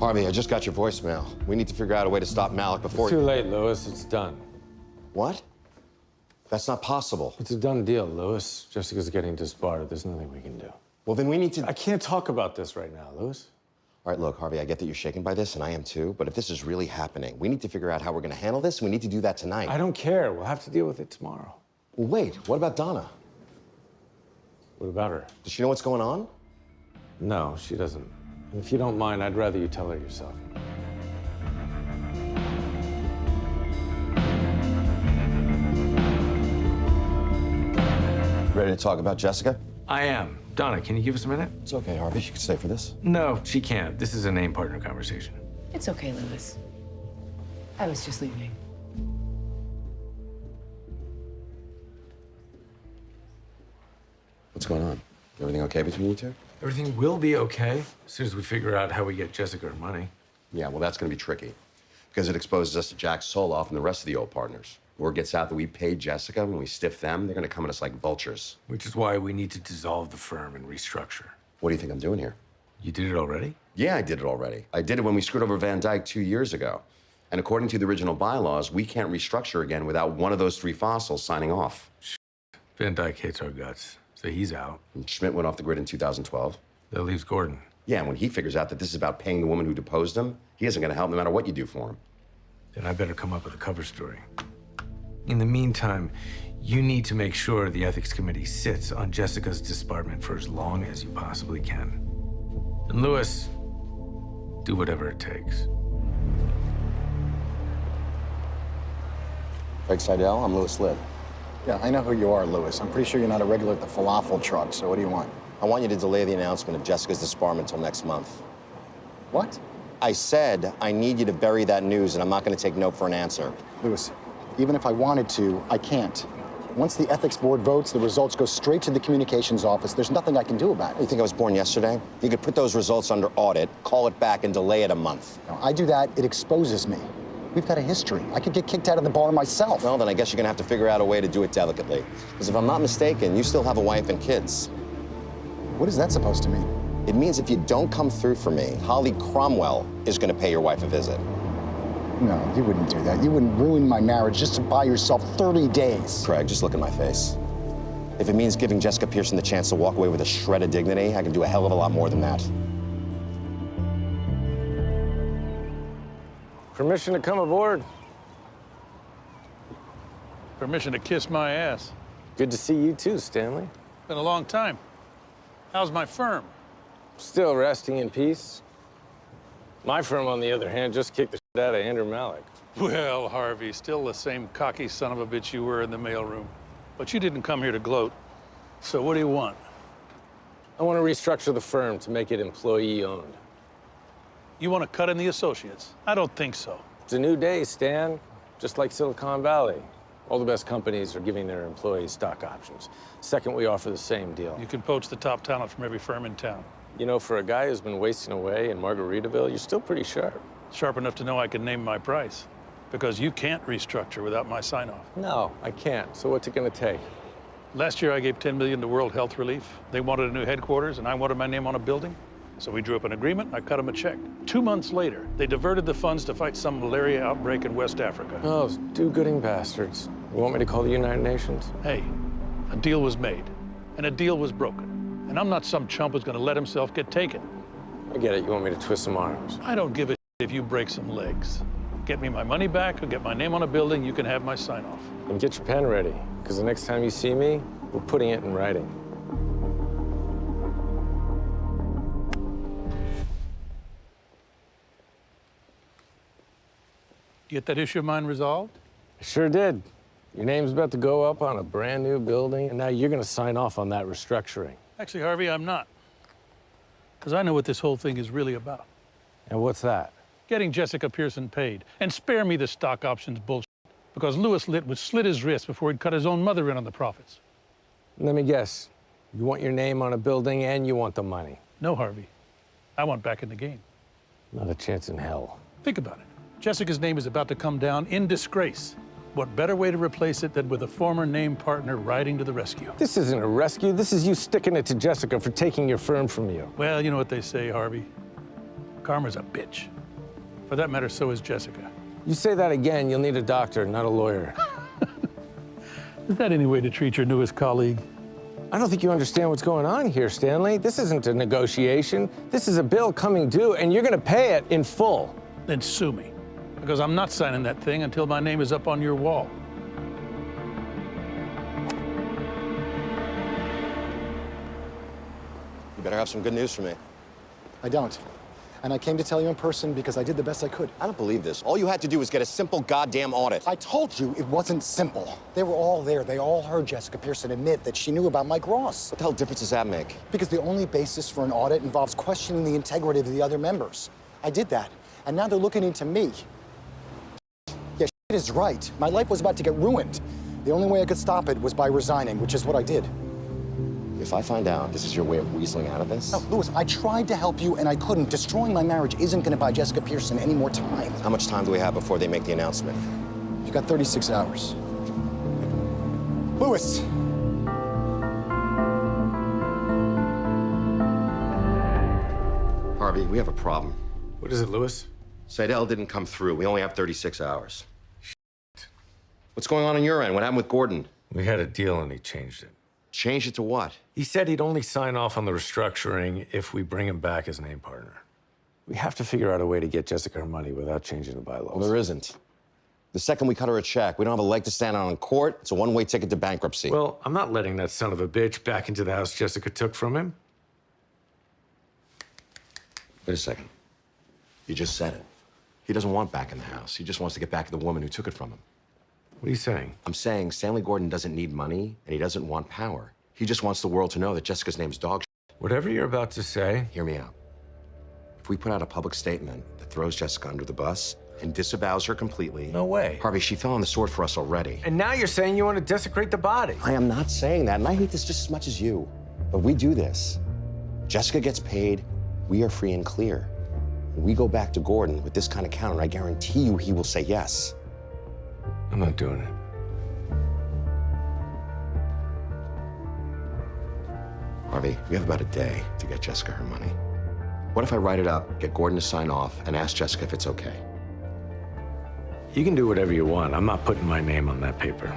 Harvey, I just got your voicemail. We need to figure out a way to stop Malik before... It's too late, Louis. It's done. What? That's not possible. It's a done deal, Louis. Jessica's getting disbarred. There's nothing we can do. Well, then we need to... I can't talk about this right now, Louis. All right, look, Harvey, I get that you're shaken by this, and I am too, but if this is really happening, we need to figure out how we're gonna handle this, and we need to do that tonight. I don't care. We'll have to deal with it tomorrow. Well, wait, what about Donna? What about her? Does she know what's going on? No, she doesn't. And if you don't mind, I'd rather you tell her yourself. Ready to talk about Jessica? I am. Donna, can you give us a minute? It's okay, Harvey. She can stay for this. No, she can't. This is a name partner conversation. It's okay, Louis. I was just leaving. What's going on? Everything okay between you two? Everything will be okay as soon as we figure out how we get Jessica her money. Yeah, well, that's gonna be tricky because it exposes us to Jack Soloff and the rest of the old partners. Word gets out that we paid Jessica, when we stiff them, they're gonna come at us like vultures. Which is why we need to dissolve the firm and restructure. What do you think I'm doing here? You did it already? Yeah, I did it already. I did it when we screwed over Van Dyke 2 years ago. And according to the original bylaws, we can't restructure again without one of those three fossils signing off. Van Dyke hates our guts, so he's out. And Schmidt went off the grid in 2012. That leaves Gordon. Yeah, and when he figures out that this is about paying the woman who deposed him, he isn't gonna help no matter what you do for him. Then I better come up with a cover story. In the meantime, you need to make sure the ethics committee sits on Jessica's disbarment for as long as you possibly can. And Louis, do whatever it takes. Craig Seidel, I'm Louis Litt. Yeah, I know who you are, Louis. I'm pretty sure you're not a regular at the falafel truck, so what do you want? I want you to delay the announcement of Jessica's disbarment until next month. What? I said I need you to bury that news, and I'm not gonna take no for an answer. Louis, even if I wanted to, I can't. Once the ethics board votes, the results go straight to the communications office. There's nothing I can do about it. You think I was born yesterday? You could put those results under audit, call it back, and delay it a month. No, I do that, it exposes me. We've got a history. I could get kicked out of the bar myself. Well, then I guess you're gonna have to figure out a way to do it delicately. Because if I'm not mistaken, you still have a wife and kids. What is that supposed to mean? It means if you don't come through for me, Holly Cromwell is gonna pay your wife a visit. No, you wouldn't do that. You wouldn't ruin my marriage just to buy yourself 30 days. Craig, just look at my face. If it means giving Jessica Pearson the chance to walk away with a shred of dignity, I can do a hell of a lot more than that. Permission to come aboard? Permission to kiss my ass. Good to see you too, Stanley. Been a long time. How's my firm? Still resting in peace. My firm, on the other hand, just kicked the shit out of Andrew Malik. Well, Harvey, still the same cocky son of a bitch you were in the mailroom. But you didn't come here to gloat. So what do you want? I want to restructure the firm to make it employee-owned. You want to cut in the associates? I don't think so. It's a new day, Stan. Just like Silicon Valley. All the best companies are giving their employees stock options. Second, we offer the same deal. You can poach the top talent from every firm in town. You know, for a guy who's been wasting away in Margaritaville, you're still pretty sharp. Sharp enough to know I can name my price. Because you can't restructure without my sign-off. No, I can't. So what's it gonna take? Last year, I gave $10 million to World Health Relief. They wanted a new headquarters, and I wanted my name on a building. So we drew up an agreement, and I cut them a check. 2 months later, they diverted the funds to fight some malaria outbreak in West Africa. Oh, do-gooding bastards. You want me to call the United Nations? Hey, a deal was made, and a deal was broken. And I'm not some chump who's gonna let himself get taken. I get it. You want me to twist some arms. I don't give a if you break some legs. Get me my money back, or get my name on a building, you can have my sign-off. And get your pen ready, because the next time you see me, we're putting it in writing. Get that issue of mine resolved? I sure did. Your name's about to go up on a brand new building, and now you're gonna sign off on that restructuring. Actually, Harvey, I'm not. Because I know what this whole thing is really about. And what's that? Getting Jessica Pearson paid. And spare me the stock options bullshit. Because Louis Litt would slit his wrist before he'd cut his own mother in on the profits. Let me guess. You want your name on a building and you want the money. No, Harvey. I want back in the game. Not a chance in hell. Think about it. Jessica's name is about to come down in disgrace. What better way to replace it than with a former name partner riding to the rescue? This isn't a rescue. This is you sticking it to Jessica for taking your firm from you. Well, you know what they say, Harvey. Karma's a bitch. For that matter, so is Jessica. You say that again, you'll need a doctor, not a lawyer. Is that any way to treat your newest colleague? I don't think you understand what's going on here, Stanley. This isn't a negotiation. This is a bill coming due, and you're gonna pay it in full. Then sue me, because I'm not signing that thing until my name is up on your wall. You better have some good news for me. I don't. And I came to tell you in person because I did the best I could. I don't believe this. All you had to do was get a simple goddamn audit. I told you it wasn't simple. They were all there. They all heard Jessica Pearson admit that she knew about Mike Ross. What the hell difference does that make? Because the only basis for an audit involves questioning the integrity of the other members. I did that, and now they're looking into me. Yeah, shit is right. My life was about to get ruined. The only way I could stop it was by resigning, which is what I did. If I find out this is your way of weaseling out of this... No, Louis, I tried to help you, and I couldn't. Destroying my marriage isn't going to buy Jessica Pearson any more time. How much time do we have before they make the announcement? You got 36 hours. Louis! Harvey, we have a problem. What is it, Louis? Seidel didn't come through. We only have 36 hours. What's going on your end? What happened with Gordon? We had a deal and he changed it. Changed it to what? He said he'd only sign off on the restructuring if we bring him back as name partner. We have to figure out a way to get Jessica her money without changing the bylaws. Well, there isn't. The second we cut her a check, we don't have a leg to stand on in court. It's a one-way ticket to bankruptcy. Well, I'm not letting that son of a bitch back into the house Jessica took from him. Wait a second. You just said it. He doesn't want back in the house. He just wants to get back at the woman who took it from him. What are you saying? I'm saying Stanley Gordon doesn't need money, and he doesn't want power. He just wants the world to know that Jessica's name's dog shit. Whatever you're about to say. Hear me out. If we put out a public statement that throws Jessica under the bus and disavows her completely... No way. Harvey, she fell on the sword for us already. And now you're saying you want to desecrate the body. I am not saying that, and I hate this just as much as you. But we do this. Jessica gets paid, we are free and clear. We go back to Gordon with this kind of counter, I guarantee you he will say yes. I'm not doing it. Harvey, we have about a day to get Jessica her money. What if I write it up, get Gordon to sign off, and ask Jessica if it's okay? You can do whatever you want. I'm not putting my name on that paper.